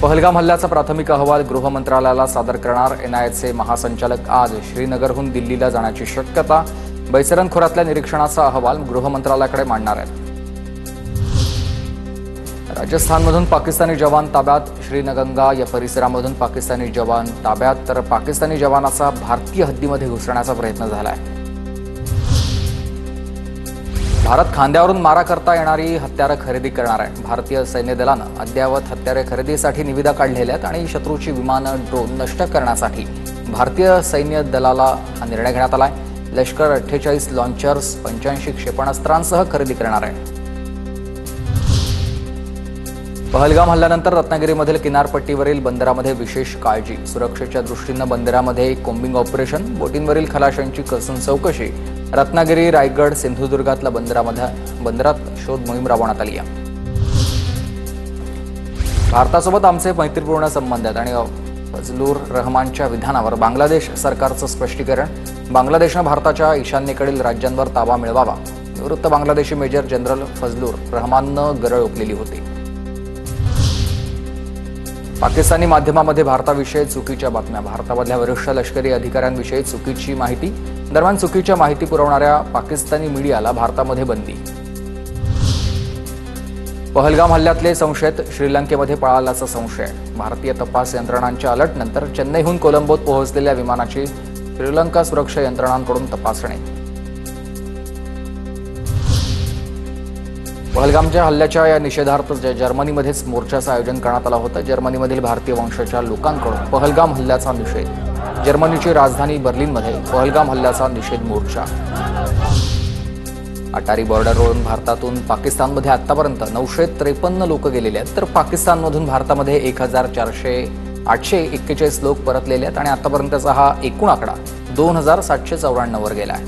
पहलगाम हल्ल्याचा प्राथमिक अहवाल गृह मंत्रालयाला सादर करणार एनआयएचे महासंचालक आज श्रीनगरहून दिल्लीला जाण्याची शक्यता। बैसरन खोऱ्यातल्या निरीक्षणाचा अहवाल गृह मंत्रालयाकडे मांडणार आहेत। राजस्थानमधून पाकिस्तानी जवान ताब्यात। श्रीनगंगा या परिसरामधून पाकिस्तानी जवान ताब्यात, तर पाकिस्तानी जवानाचा भारतीय हद्दीमध्ये घुसण्याचा प्रयत्न झालाय। भारत खांद्यावरून मारा करता येणारी हत्यारं खरेदी करणार आहे। भारतीय सैन्य दलानं अद्ययावत हत्यारे खरेदीसाठी निविदा काढलेल्या आहेत आणि शत्रूची विमानं ड्रोन नष्ट करण्यासाठी भारतीय सैन्य दलाला हा निर्णय घेण्यात आलाय। लष्कर 48 लॉन्चर्स 85 क्षेपणास्त्रांसह खरेदी करणार आहे। पहलगाम हल्ल्यानंतर रत्नागिरीमधील किनारपट्टीवरील बंदरामध्ये विशेष काळजी। सुरक्षेच्या दृष्टीनं बंदरामध्ये कोम्बिंग ऑपरेशन, बोटींवरील खलाशांची कसून चौकशी। रत्नागिरी, रायगड, सिंधुदुर्गातल्या बंदरात शोध मोहीम राबवण्यात आली आहे। भारतासोबत आमचे मैत्रीपूर्ण संबंध आहेत आणि फजलूर रहमानच्या विधानावर बांगलादेश सरकारचं स्पष्टीकरण। बांगलादेशनं भारताच्या ईशान्येकडील राज्यांवर ताबा मिळवावा। निवृत्त बांगलादेशी मेजर जनरल फजलूर रहमाननं गरळ ओकलेली होती। पाकिस्तानी माध्यमामध्ये भारताविषयी चुकीच्या बातम्या। भारतामधल्या वरिष्ठ लष्करी अधिकाऱ्यांविषयी चुकीची माहिती। दरम्यान चुकीच्या माहिती पुरवणाऱ्या पाकिस्तानी मीडियाला भारतामध्ये बंदी। पहलगाम हल्ल्यातले संशयित श्रीलंकेमध्ये पळाल्याचा संशय। भारतीय तपास यंत्रणांच्या अलर्टनंतर चेन्नईहून कोलंबोत पोहोचलेल्या विमानाची श्रीलंका सुरक्षा यंत्रणांकडून तपासणी। पहलगामच्या हल्ल्याच्या या निषेधार्थ जर्मनीमध्येच मोर्चाचं आयोजन करण्यात आलं होतं। जर्मनीमधील भारतीय वंशाच्या लोकांकडून पहलगाम हल्ल्याचा निषेध। जर्मनीची राजधानी बर्लिनमध्ये पहलगाम हल्ल्याचा निषेध मोर्चा। अटारी बॉर्डरवरून भारतातून पाकिस्तानमध्ये आतापर्यंत 953 लोक गेलेले आहेत, तर पाकिस्तानमधून भारतामध्ये 841 लोक परतलेले आहेत आणि आतापर्यंतचा हा एकूण आकडा 2794 वर गेला आहे।